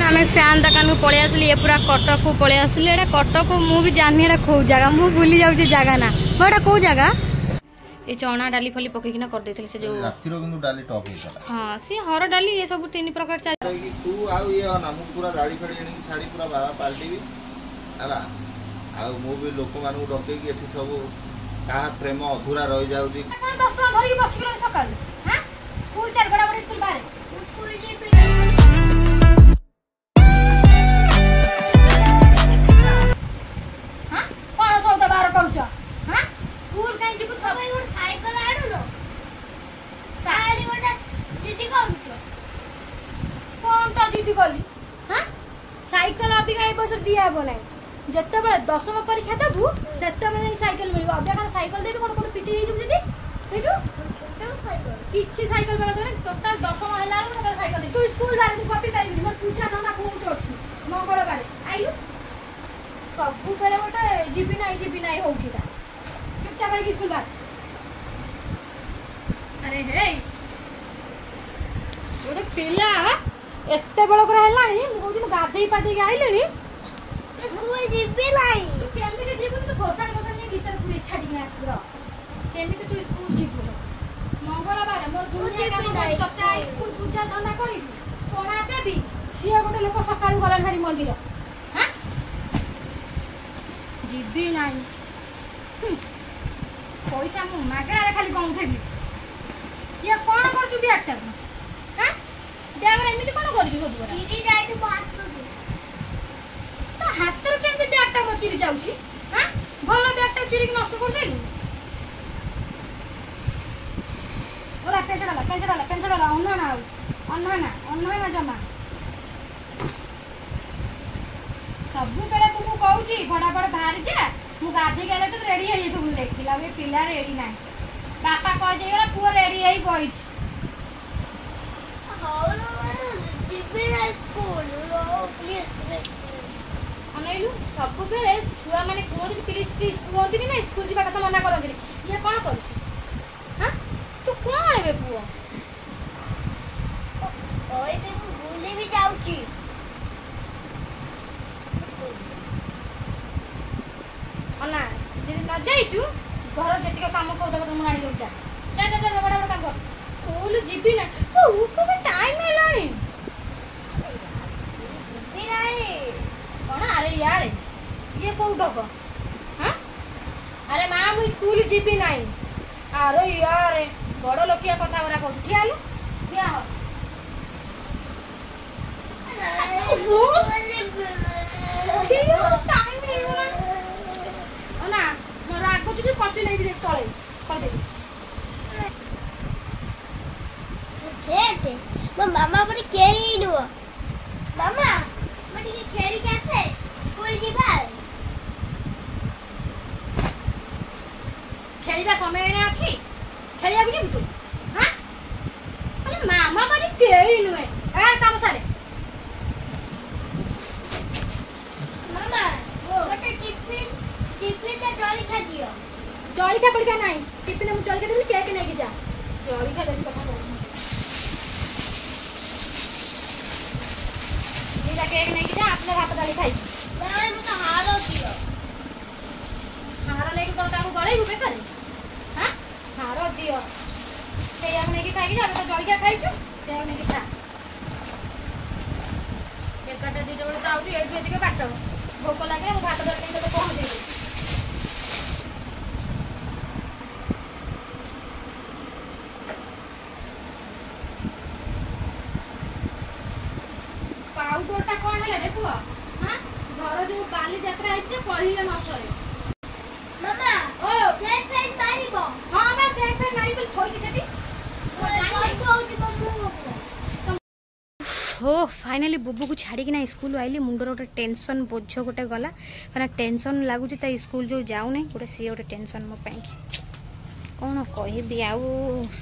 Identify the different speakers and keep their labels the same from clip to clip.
Speaker 1: आम फैन दुकान को पलि आसली ये पूरा कटक को पलि आसली एटा कटक मुझे जानी एटा कौ जगह मु भूली जाऊँ जगह ना एटा कौ जगह ये चना डाली फली पकईकिना कर देथिले से जो
Speaker 2: राती रो किंतु डाली टॉप होइसला
Speaker 1: हां सी हर डाली ये सब तीन प्रकार चा
Speaker 2: कि तू आ ये ना मु पूरा गाड़ी फड़ी एनी छाड़ी पूरा बाबा पाल्टी भी हला आ मु भी लोक मानु डके कि एठी सब का प्रेम अधूरा रह जाउची
Speaker 1: 10 टका धरि बस गेल सकाळ हां स्कूल चल बड़ा बड़ा स्कूल बाहर स्कूल जी हां कोन सौदा बाहर करूछ हां स्कूल काई जीबु सब एगो साइकिल आडु लो सारी गोटा दीदी करूछ कोन ता दीदी गली हां साइकिल अभी का बस दिया बोले जत्ते बळे 10वीं परीक्षा देबु सेत्ते बळे साइकिल मिलिबो अबे का साइकिल देबी कोन कोन पिटी जेबु दीदी केटू किछि साइकिल बगा देबे टोटल 10वीं हला वाला साइकिल दे तू स्कूल जा मु कॉपी करिबि मोर पूजा धंदा कोउत अछि मंगलबार आइलु सब बेले गोटे जीबी नाही होउछिटा चुपचाप आइ स्कूल बा अरे हे गोटे पिला एत्ते बळ कर हलानी मु कहू गाधेई पादे आइलेनी स्कूल जीबी नाही तू केमिति जीबु तू घोषण ने भीतर पूरी छाडी के आसबो केमिति तू स्कूल जीबु मंगलबार मोर दुनिया काम तते स्कूल पूजा धंदा करी सोना देबी सिया गोटे लोक सकाळू गलन हारी मंदिर हां जीबी नाही पैसा मु मागणा रे खाली गौथेबी ये कोन करछु ब्यागटा हां ब्याग रे एमिति कोन करछु सब बरा दीदी जाइनु बात तो हाथ रे केमति ब्यागटा को चिरी जाउची हां भलो ब्यागटा चिरी के नष्ट कर सैलु ओला पेंशन वाला अन्ना जमा सब बेले पुकु कहूची फटाफट बाहर जा मु गाधे गेले तो रेडी हे तू देखिला बे पिला रेडी ना पापा कह दे गेला पुओ रेडी हेई बइछ हाउ न जीबी ना स्कूल प्लीज अनैलु सब बेले छुआ माने कोन प्लीज प्लीज कोनती ना स्कूल जीवा कथा मना करंती ये कोन करूची हां तू कोन हेबे पुओ ओए बे भूले भी जाउची अन्ना जे न जाइछु घर जेतिक काम सौदा कर मुनाडी दउ जा बड़ा बड़ा काम कर स्कूल जीबी ना तो उठो में टाइम हेलानी जीबी नाही कोन अरे यार ये को उठो हां अरे मां मु स्कूल जीबी नाही अरे यार बड़ लोकिया कथा ओरा कहू ठिया आलु ठिया हो टाइम नहीं होला ना मोर आगो जुदी कच्चे नहीं देख तळे कर दे हेटे मो मामा बड़ी केही नु मामा मटी के खेली कैसे स्कूल जीबा खेलिबा समय ने अछि खेलिया के जीबु तू हां अरे मामा बड़ी केही नु ए काम सारे मामा ओ मटे टिफिन में जली खा दियो जली खा पड़ नहीं टिफिन में जली खा देबी केक नहीं जा जली खा देबी कथा कहू नीरा केक नहीं जा असले भात डाली खाई नहीं मु तो हारो दियो हारो लेके तो ताको गळे हुबे करे हां हारो दियो से या नहीं खाई जा तो जली खा खाइछु से नहीं खा एकटा दिटे बळे तो आउरी एठी एठी के बाटो भोक लागे मु भात डाली तो पहुंच देबी पाउडरटा कोन हले रे पुआ हां घर जो बाली यात्रा आइछ से कहिले न सरे मामा ओ सेट पेन मारिबो हां बा सेट पेन मारिबो थोइछि सेठी हो फाइनली बुबू को छाड़ी कि ना स्कूल आइली मुंडर गोटे टेंशन बोझ गोटे गला कारण टेंशन लगुच स्कूल जो जाऊ नहीं गोटे सी गोटे टेंशन मो कौन कहबी आउ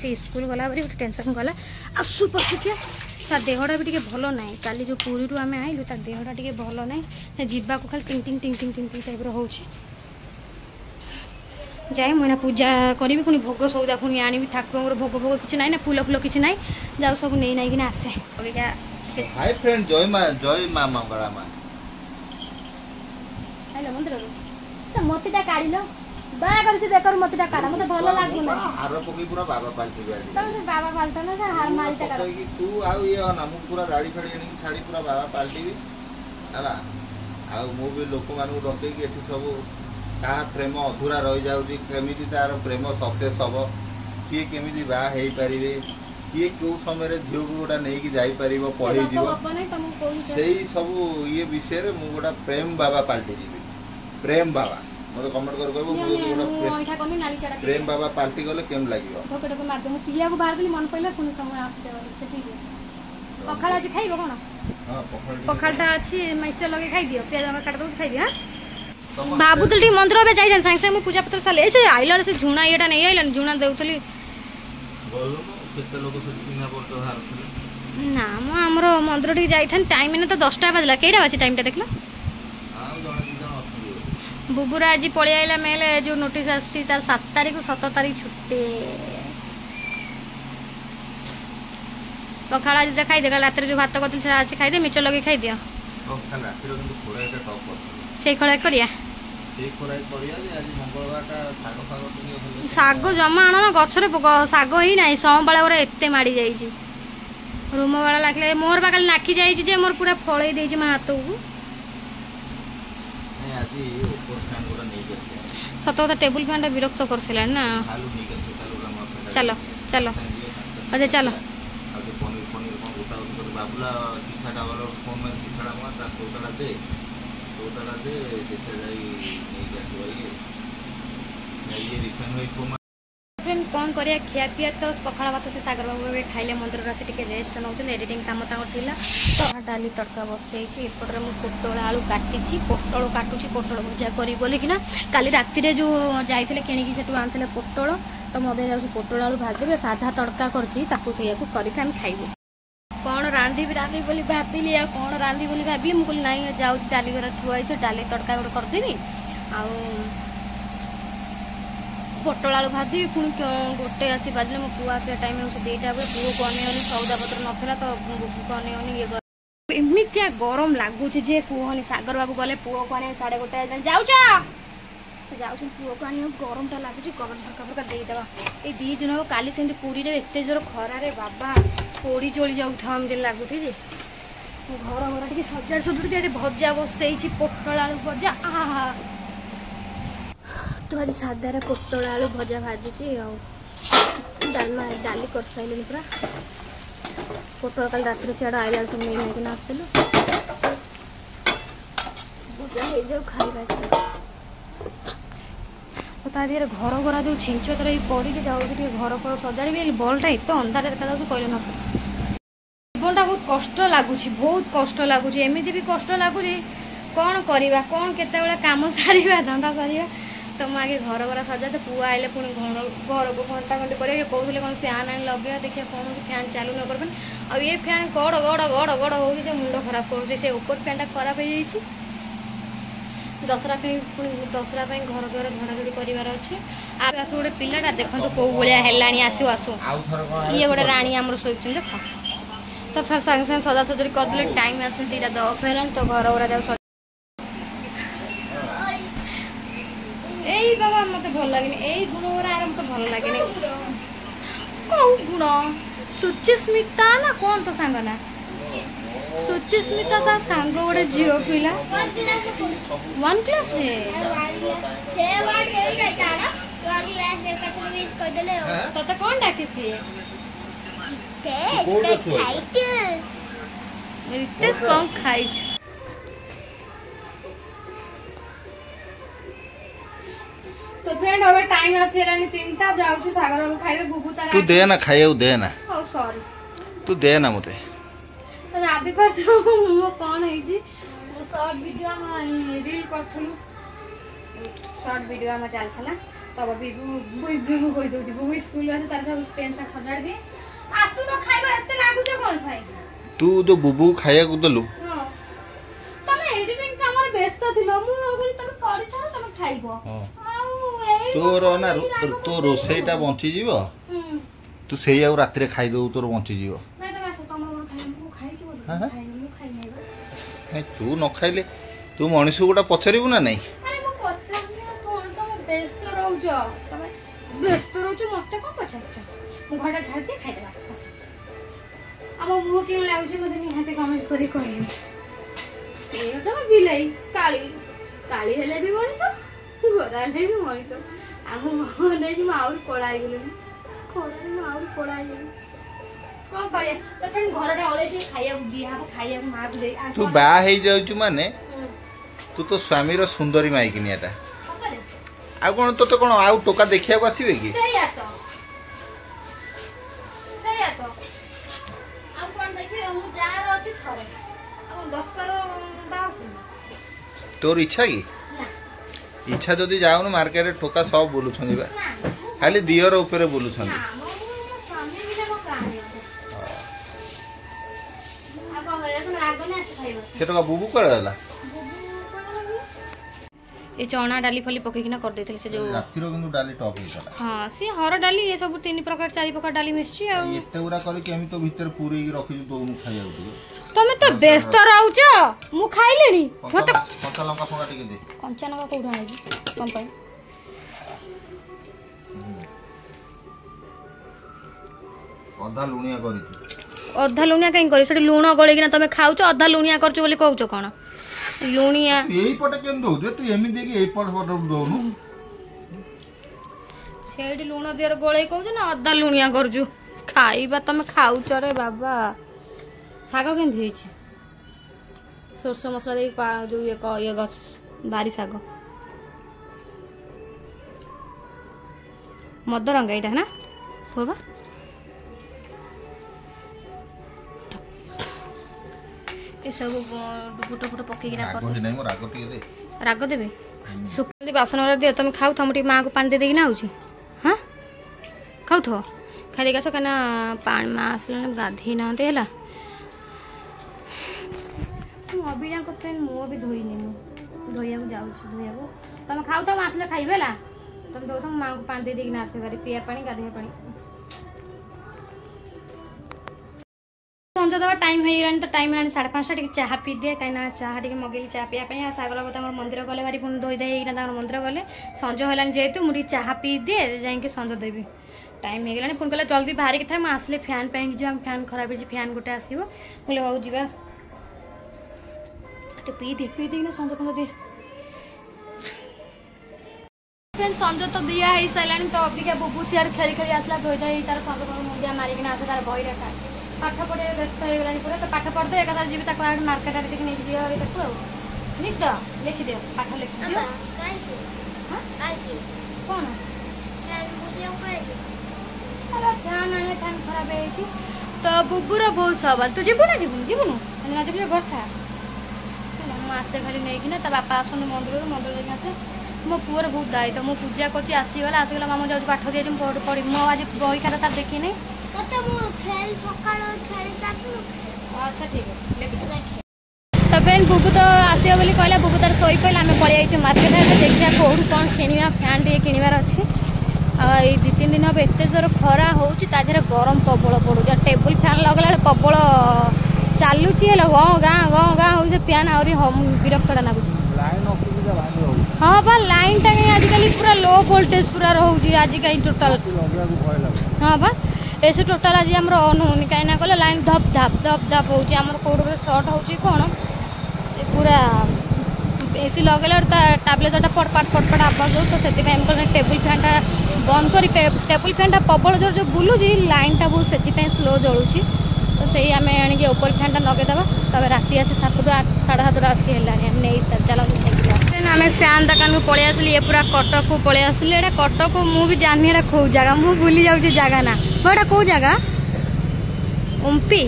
Speaker 1: से स्कूल गला बारी गोटे टेंशन गला आसु पछुकिया ता देहटा भी भल ना काली जो पुरी रू आम आइलु ता देहटा टे भल ना जीवा को खाली टिंग टिंग टिंग टिंग टिंग टाइप हो जाए मुझे पूजा करी पुणी भोग सौदा पुणी आनी ठाकुर भोग भोग किसी ना फूल फूल किसी ना जाऊ सब नहीं ना आसे
Speaker 2: हाय फ्रेंड जय मां मंगला मां
Speaker 1: हेलो मंदिर तो मोतीटा काढिलो दया कर से बेकर मोतीटा काढा मते भलो लागु ना
Speaker 2: हार पकी पूरा बाबा पाल्टी गया
Speaker 1: तमे बाबा पाल्टा ना हार मारिटा काढ
Speaker 2: कि तू आउ ये ना मु पूरा दाढ़ी फाड़ी एनी छाड़ी पूरा बाबा पाल्टी भी हला आ मु भी लोक मानु डके कि एठी सब का प्रेम अधूरा रह जाउची केमिति तार प्रेम सक्सेस हबो किए केमिति बा हेई परिबे किए क्यों समय रे झियो गोटा नै कि जाई परिबो पढै जीवो सेही सब ये विषय रे मु गोटा प्रेम बाबा पाल्टी जीबी प्रेम बाबा मते कमेंट कर कहबो मु गोटा प्रेम बाबा पाल्टी गले केम लागियो
Speaker 1: ठोकटे को मार दे मु पिया को बाहर देली मन पइला पुनी समय आसे सेठी पखाल आज खाइबो कोन
Speaker 2: हां
Speaker 1: पखालटा अछि मैच लगे खाइ दियो पिया हम काट दउ खाइ दियो हां बाबू तो मंदिर में जाई संग संग मु पूजा पत्र साले ऐसे आइला से झुणा एटा नै आइलन झुणा देउतली
Speaker 2: बोलो केते लोग से चिन्हा बोलतो हार
Speaker 1: ना मु हमरो मंदिर ठीक जाई थन टाइम ने तो 10टा बजला केरा अछि टाइम टा देखलो
Speaker 2: हां जण की जण अछि
Speaker 1: बुबुरा आज पळि आइला मेले जो नोटिस आछि तार 7 तारिख 7 तारिख छुट्टी पखाला आज खाइ दे रात रे जो भात कतल से आज खाइ दे मिचो लगे खाइ दियो
Speaker 2: पखाला रात रे কিন্তু খোড়া এটা টপ করতে
Speaker 1: সেই খোড়া করিয়া
Speaker 2: সেই খোড়াই করিয়া যে আজ মঙ্গলবারটা শাগ ফাগ টিকে হলো
Speaker 1: শাগ জমা আনো না গছরে শাগ হি নাই সমবালা ওরা এতে মারি যাইছি रूम वाला लागले मोर बाकल नाखी जाई जे मोर पूरा फळै देई जे मा हाथ को
Speaker 2: नहीं आज ऊपर फैन गोरा नहीं करছে
Speaker 1: सतो तो टेबल फैन विरक्त करसिला ना
Speaker 2: आलू नहीं करছে आलू का मोर
Speaker 1: चलो चलो अच्छा चलो
Speaker 2: आज पनीर को गोटा कर बाबूला चिठाटा वाला फोन में चिठाटा मा ता सोटाला दे देखा जाई नहीं करছে भाई ये रिफाइन होई को
Speaker 1: फ्रेंड कौन करिया खिया पिया तो पखाड़ा भात से सागर बाबू खाइले मंदिर से टिके रेस्ट नौचन एडिटिंग काम तांगर थिला तो डाली तड़का बसैछि एपटर मु पोटल आलू काटिछि पोटल काटुछि पोटल भजा करी बोली कि ना काली राति रे जो जाइथिले केणी की सेटु आनथिले पोटल तो मबे जाउछि पोटल आलू भाज देबे साधा तड़का करछि ताकू सेयाकू करी हम खाइबो कौन रांधी बोली भाबिली आ कौन रांधी बोली भाबिली मु कहली नाही जाउ डाली घर ठुआइ छ डाली तड़का गोटे कर देबी आ पोटल आलू भाजी पुणी गोटे आसी बाजले मो पुआ आसा टाइम हो दुईटा बेले पुओ को अनेवनी सौदा पत्र नथला तो बुबू को अनेवनी ये एमितिया गरम लगुच जे पुओनी सागर बाबू गले पुओ को अने 1:30 जाऊ पुओ को अने गरम टा लगुच कवर झरका दे देबा ए 2 दिन हो काली सेंती पूरी रे एते जोर खरा रे बाबा पोड़ी जोली जाउ थम दिन लागुथि जे घर घर टिके सजाड़ सजुड़ दे भजा बसई छी पोटल आलू भजा आहा तो आज साधार पोटल आलू भजा भाजुची डालमा डाली कर साइले पूरा पोटल कल रात सियाड़ आइला सब नहीं कि नाचलु भजा हे जो खाइबा पता दिए घर घर जो छिंच तर पड़ी जाऊँगी घर घर सजाड़ी बल्टा एत अंधार देखा जाऊँ कहले न जीवनटा बहुत कष्ट लगुच बहुत कष्ट लगुच एमती भी कष्ट लगुच कौन करवा कौन केते काम सारा धंदा सारा तो मुझे घर घर सजा तो पुआ आइले पुणी घर को घंटा घंटे कर कहते कौन फैन आने लगे देखिए कौन फैन चालू न कर आ ये फैन गड़ गड़ गड़ गड़ हो मुंड खराब कर ऊपर फैनटा खराब हो जाए दसरा पुणी दसरा घर घर झड़ाझड़ी करार अच्छे आस गोटे पिलाटा देखो कौ भाया आसू आसू ये गोटे राणी आम शोच देख तो फिर सागे सागे सजा सजड़ी करदे टाइम आस 2:10 है तो घर घर जाऊ बाबा मत भल लगे यही गुण गुरा मत भल लगे कौ गुण सुचिस्मिता ना कौन तो सांग ना सुचिस्मिता ता सांग गोटे झील पिला 1 क्लास रे तो कौन डाके सी रितेश कौन खाई तो फ्रेंड હવે टाइम आसीरानी 3टा जाउछु सागर बाबू खाइबे बुबू तारा
Speaker 2: तू दे ना खाइयो दे ना
Speaker 1: ओ सॉरी
Speaker 2: तू दे ना मते
Speaker 1: तो आबे पर तो मो कोन है जी मो शॉर्ट वीडियो में रील करथलु शॉर्ट वीडियो में चल छला तब बुबू कोइ दोजी बुबू स्कूल आसे तार सब पेन सा सजाड़ दे आसु न खाइबा एते लागु जे कोन भाई
Speaker 2: तू तो बुबू खाया को दलु
Speaker 1: हां तमे एडिटिंग कामर व्यस्त थिलो मु कहली तमे करि सारो तमे खाइबो
Speaker 2: हां तोर ना तो रोसेटा बंची जीवो तू सेई आ रात रे खाइ दउ तोर बंची जीवो
Speaker 1: नै त मासे तमर खाइ मु खाइ छी बोल
Speaker 2: हाँ हाँ
Speaker 1: ମୁଁ ଖାଇନି ବା।
Speaker 2: तू न खाइले तू मनीष गोटा पचारू ना नहीं
Speaker 1: ଆରେ ମୁଁ ପଚାରୁନି ଆଉ କଣ ତମେ ବ୍ୟସ୍ତ ରହୁଛ ତମେ ବ୍ୟସ୍ତ ରହୁଛ ମତେ କଣ ପଚାରୁଛ ମୁଁ ଘରଟା ଝାଡ଼ି ଦିଏ ଖାଇଦେବା ଆସ ଆମ ମୁହଁ କେମିତି ଲାଗୁଛି ମତେ ନିହାତି କମେଣ୍ଟ କରି କହିବେ ଏଇ ତ ବିଲେଇ କାଳି କାଳି ହେଲେ ବି ମଣିଷ ଗୋରା ହେଲେ ବି ମଣିଷ ଆମ ମୁହଁ ଦେଇକି ମୁଁ ଆହୁରି କଳା ହେଇଗଲିଣି ଖରାରେ ମୁଁ ଆହୁରି କଳା ହେଇଗଲିଣି କଣ କରିବା ତ ପୁଣି ଘରଟା ଅଳେଇଛି ଖାଇବାକୁ ଦିଆହବ ଖାଇବାକୁ ମାଆକୁ ଦେଇ
Speaker 2: तू बाहा हेई जाउछु माने तू तो स्वामी रो सुंदरी माइकिनियाटा आ कोन तो कोन आउ टोका देखिया को आसीबे की
Speaker 1: ସେଇଆ ତ ଆଉ କଣ ଦେଖିବ ମୁଁ ଯାହାର ଅଛି ଥରେ ଆଉ 10 ବାର ବାଉଛୁ
Speaker 2: तोर इच्छा की
Speaker 1: ନା
Speaker 2: इच्छा जदि जाउनु मार्केट टोका सब बुलुछनी बा
Speaker 1: ନା
Speaker 2: खाली दियर ऊपर बुलुछनी
Speaker 1: ମୋ ସ୍ୱାମୀ ବି ମୋ କାହାଣୀ ଆଉ କଣ କରିବା ତମେ ରାଗ ନା ଆସି ଖାଇବ
Speaker 2: से टोका बुबू करे होला
Speaker 1: ଏ ଚଣା ଡାଲି ଫଲି ପକେଇକିନା କରିଦେଇଥିଲେ ସେ ଯୋଉ
Speaker 2: राती रो किंतु डाली टॉप ही चला
Speaker 1: ହଁ ସେ ହର ଡାଲି ଏ ସବୁ 3 ପ୍ରକାର 4 ପ୍ରକାର ଡାଲି ମିଶଛି ଆଉ
Speaker 2: एते उरा करी केमी तो भीतर पूरी रखि दो मु खाइया उठी
Speaker 1: ତମେ ତ ବ୍ୟସ୍ତ ରହୁଛ ମୁଁ ଖାଇଲିଣି ମତେ
Speaker 2: कच्चा लंका फोड़ा टिके दे
Speaker 1: କଞ୍ଚା ଲଙ୍କା କୋଉଠୁ ଆଣିବି କଣ ପାଇଁ
Speaker 2: ଅଧା ଲୁଣିଆ କରିଛୁ
Speaker 1: ଅଧା ଲୁଣିଆ କାଇଁ କରିବି ସେଠି ଲୁଣ ଗଳେଇକିନା ତମେ ଖାଉଛ ଅଧା ଲୁଣିଆ କରୁଛ ବୋଲି କହୁଛ କଣ ଲୁଣିଆ
Speaker 2: ଏଇ ପଟେ କେମିତି ଦଉଛୁ ତୁ ଏମିତି ଦେଇକି ଏଇ ପଟ ପଟ ଦଉନୁ
Speaker 1: ସେଇଠି ଲୁଣ ଦିହରେ ଗୋଳେଇ କହୁଛୁ ନା ଅଧା ଲୁଣିଆ କରୁଛୁ ଖାଇବା ତମେ ଖାଉଛ ରେ ବାବା ଶାଗ କେମିତି ହେଇଛି ସୋରିଷ ମସଲା ଦେଇକି ଯୋଉ ଇଏ ଗଛ ବାରି ଶାଗ ମଦରଙ୍ଗା ଏଇଟା ନା ହୁଅ ବା ଏସବୁ ଫୁଟ ଫୁଟ ପକେଇକିନା
Speaker 2: ରାଗ ନାହିଁ ମୋ ରାଗ ଟିକେ ଦେ
Speaker 1: ରାଗ ଦେବେ ଶୁଖନ୍ତି ବାସନ ଗୁଡ଼ା ଦିଅ ତମେ ଖାଉଥ ମୁଁ ଟିକେ ମାଆକୁ ପାଣି ଦେଇକିନା ଆଉଛି ହଁ ଖାଉଥିବ ଖାଇଦେଇକି ଆସ କାହିଁକିନା ପାଣି ମା ଆସିଲାଣି ଗାଧେଇ ନାହାନ୍ତି ହେଲା ମୁଁ ଅବିନାଙ୍କ ପାଇଁ ମୁଁ ବି ଧୋଇନି ମୁଁ ଧୋଇବାକୁ ଯାଉଛି ଧୋଇବାକୁ ତମେ ଖାଉଥ ମୁଁ ଆସିଲେ ଖାଇବେ ହେଲା ତମେ ଦଉଥ ମୁଁ ମାଆଙ୍କୁ ପାଣି ଦେଇକିନା ଆସିବେ ଭାରି ପିଇବା ପାଣି ଗାଧେଇବା ପାଣି ସଞ୍ଜ ଦେବା ଟାଇମ୍ ହେଇଗଲାଣି ତ ଟାଇମ୍ ହେଲାଣି 5:30 ଟିକେ ଚାହା ପିଇ ଦିଏ କାହିଁକିନା ଚାହା ଟିକେ ମଗେଇଲି ଚାହା ପିଇବା ପାଇଁ ଆଉ ସାଗର ବାବୁ ତାଙ୍କର ମନ୍ଦିର ଗଲେ ଭାରି ପୁଣି ଧୋଇ ଦେଇ ହେଇକିନା ତାଙ୍କର ମନ୍ଦିର ଗଲେ ସଞ୍ଜ ହେଲାଣି ଯେହେତୁ ମୁଁ ଟିକେ ଚାହା ପିଇ ଦିଏ ଯାଇକି ସଞ୍ଜ ଦେବି ଟାଇମ୍ ହେଇଗଲାଣି ପୁଣି କହିଲେ ଜଲ୍ଦି ବାହାରିକି ଥାଏ ମୁଁ ଆସିଲେ ଫ୍ୟାନ୍ ପାଇଁକି ଯିବା ଫ୍ୟାନ୍ ଖରାପ ହେଇଛି ଫ୍ୟାନ୍ ଗୋଟେ ଆସିବ କହିଲେ ହଉ ଯିବା ଟିକେ ପିଇ ଦେଇକିନା ସଞ୍ଜ ଫଞ୍ଜ ଦିଏ ସଞ୍ଜ ତ ଦିଆ ହେଇସାରିଲାଣି ତ ଅବିକା ବୁବୁ ସିଆର ଖେଳି ଖେଳି ଆସିଲା ଧୋଇ ଧୋଇ ତାର ସଞ୍ଜ ମୁଣ୍ଡିଆ ମାରିକିନା ଆସେ ତାର ବହିରେ ପାଠ ପଢ଼ିବା ବ୍ୟସ୍ତ ହେଇଗଲାଣି ପୁରା ତ ପାଠ ପଢ଼ିଦିଅ ଏକାଥରେ ଯିବି ତାକୁ ଆଡ଼େ ମାର୍କେଟ ଆଡ଼େ ଟିକେ ନେଇକି ଯିବା ତାକୁ ଆଉ ନିଦ ଲେଖିଦିଅ ପାଠ ଲେଖିଦିଅ କ'ଣ ଫ୍ୟାନ୍ ଆଣିବା ଫ୍ୟାନ୍ ଖରାପ ହେଇଯାଇଛି ତ ବୁବୁର ବହୁତ ସବାଲ ତୁ ଯିବୁ ନା ଯିବୁନୁ ନ ଯିବୁ କଥା ହେଲା ମୁଁ ଆସେ ଖାଲି ନେଇକିନା ତା ବାପା ଆସନ୍ତି ମନ୍ଦିରରୁ ମନ୍ଦିର ଯାଇକି ଆସେ ମୋ ପୁଅର ବହୁତ ଦାୟିତ୍ୱ ମୁଁ ପୂଜା କରୁଛି ଆସିଗଲା ମାମୁଁ ଯାଉଛି ପାଠ ଦେଇଛି ମୁଁ ପଢ଼ିବି ମୁଁ ଆଜି ବହି ଖାତା ତାର ଦେଖିନି ଆଚ୍ଛା ଠିକ୍ ଅଛି ତ ଫ୍ରେଣ୍ଡ ବୁବୁ ତ ଆସିବ ବୋଲି କହିଲା ବୁବୁ ତାର ଶୋଇ ପଡ଼ିଲା ଆମେ ପଳେଇ ଯାଇଛୁ ମାର୍କେଟ ଦେଖିବା କେଉଁଠୁ କ'ଣ କିଣିବା ଫ୍ୟାନ୍ ଟିକେ କିଣିବାର ଅଛି ଆଉ ଏଇ 2-3 ଦିନ ହେବ ଏତେ ଜୋର ଖରା ହେଉଛି ତା ଦେହରେ ଗରମ ପ୍ରବଳ ପଡ଼ୁଛି ଆଉ ଟେବୁଲ୍ ଫ୍ୟାନ୍ ଲଗାଇଲା ବେଳେ ପ୍ରବଳ ଚାଲୁଛି ହେଲେ ଗାଁ ହେଉଛି ଫ୍ୟାନ୍ ଆହୁରି ବିରକ୍ତଟା ଲାଗୁଛି ହଁ ବା ଲାଇନ୍ଟା କାହିଁ ଆଜିକାଲି ପୁରା ଲୋ ଭୋଲ୍ଟେଜ୍ ପୁରା ରହୁଛି ଆଜି କାହିଁ ଟୋଟାଲ୍ ହଁ ବା ଏସେ ଟୋଟାଲ୍ ଆଜି ଆମର ଅନ୍ ହେଉନି କାହିଁକି ନା କହିଲେ ଲାଇନ୍ ଧପ୍ ଧାପ୍ ହେଉଛି ଆମର କେଉଁଠି ବୋଧେ ସର୍ଟ ହେଉଛି କ'ଣ ସେ ପୁରା ଏସି ଲଗାଇଲା ତା ଟାବ୍ଲେଟଟା ପଟପାଟ ଆବାଜ ହେଉଛି ତ ସେଥିପାଇଁ ଆମେ କହିଲେ ଟେବୁଲ୍ ଫ୍ୟାନ୍ଟା ବନ୍ଦ କରି ଟେବୁଲ୍ ଫ୍ୟାନ୍ଟା ପ୍ରବଳ ଜୋର ଯେଉଁ ବୁଲୁଛି ଲାଇନ୍ଟା ବହୁତ ସେଥିପାଇଁ ସ୍ଲୋ ଜଳୁଛି ତ ସେଇ ଆମେ ଆଣିକି ଉପର ଫ୍ୟାନ୍ଟା ଲଗାଇଦେବା ତାପରେ ରାତି ଆସି 7ରୁ 7:30 ଆସି ହେଲାଣି ଆମେ ନେଇ ଚାଲ ଆମେ ଫ୍ୟାନ୍ ଦୋକାନକୁ ପଳେଇ ଆସିଲି ଏ ପୁରା କଟକକୁ ପଳେଇ ଆସିଲି ଏଇଟା କଟକ ମୁଁ ବି ଜାଣିନି ଏଇଟା କେଉଁ ଜାଗା ମୁଁ ଭୁଲି ଯାଉଛି ଜାଗା ନା ଏଇଟା କେଉଁ ଜାଗା ଉମ୍ପି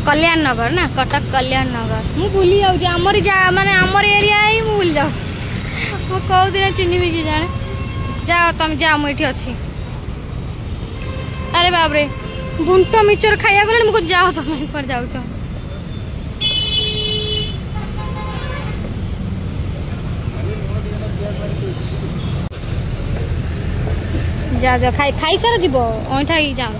Speaker 1: कल्याण नगर ना कटक कल्याण नगर मु भूली जाऊँ आमरी माने आमर एरिया ही मु भूली जाऊँ मु कौ दिन चिन्हबी कि जाने जाओ तुम जा मुझे अच्छी अरे बाप रे बुंट मिचर खाया गले मुझे जाओ तुम पर जाऊ जा जा खाई सारा जीव अईठा ही जाओ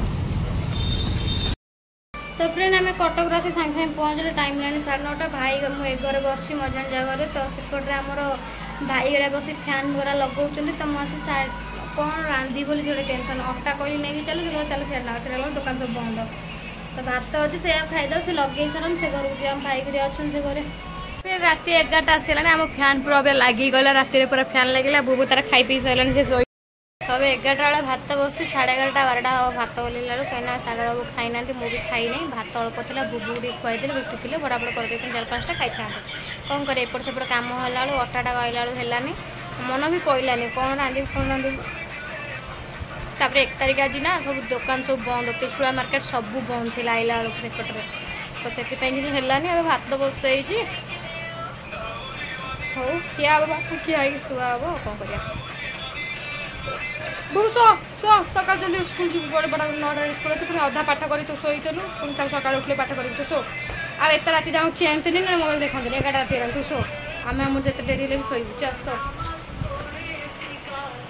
Speaker 1: आम कटक आसी सागे सागे पहुँचले टाइम लानी 9:30 भाई मुझे घरे बस मजान जगह तो सेपटे आमर भाई गरा बस फैन गुरा लगाऊँ तो मुझे कौन रांधि बोली से टेंशन अटा कहली नहीं चलो चलो से दुकान सब बंद तो भात अच्छे से खाईद से लगे सारे से घर को भाई गिरी अच्छे से घरे फिर रात 11टा आसगलानी आम फैन पूरा लगिगला राति पूरा फैन लगे बुबू तार खाई पी सारे से तब 11टा बेले भात बस 11:30 12टा हम भात गला कहीं सागर बाबू खाई ना मुझे खाई ना भात अल्प था बुबू खुआई रुटी थी बड़ाबड़ करदे 4-5टा खाई था कौन करे एपट सेपट कम है अटाटा गला है मन भी कहलानी कौन रांधि कौन रांधि तापर 1 तारिख आज ना सब दुकान सब बंद त्रिशूला मार्केट सब बंद थी आइला बेलू सेपटे तो से किसी है अब भात बसई हो खिया भात खिया शुआ हम कौन कर बहुत सका जल्दी स्कूल जी बड़े बड़ा 9टा स्कूल अच्छे पुणी अधा पाठ कर तू शोलु पुणी कल सका उठले पाठ कर तू शो आ एत राति जाऊँ चेंतनी ना मोबाइल देखते 11टा राति तू शो आम जिते डेरी शोबू चल शो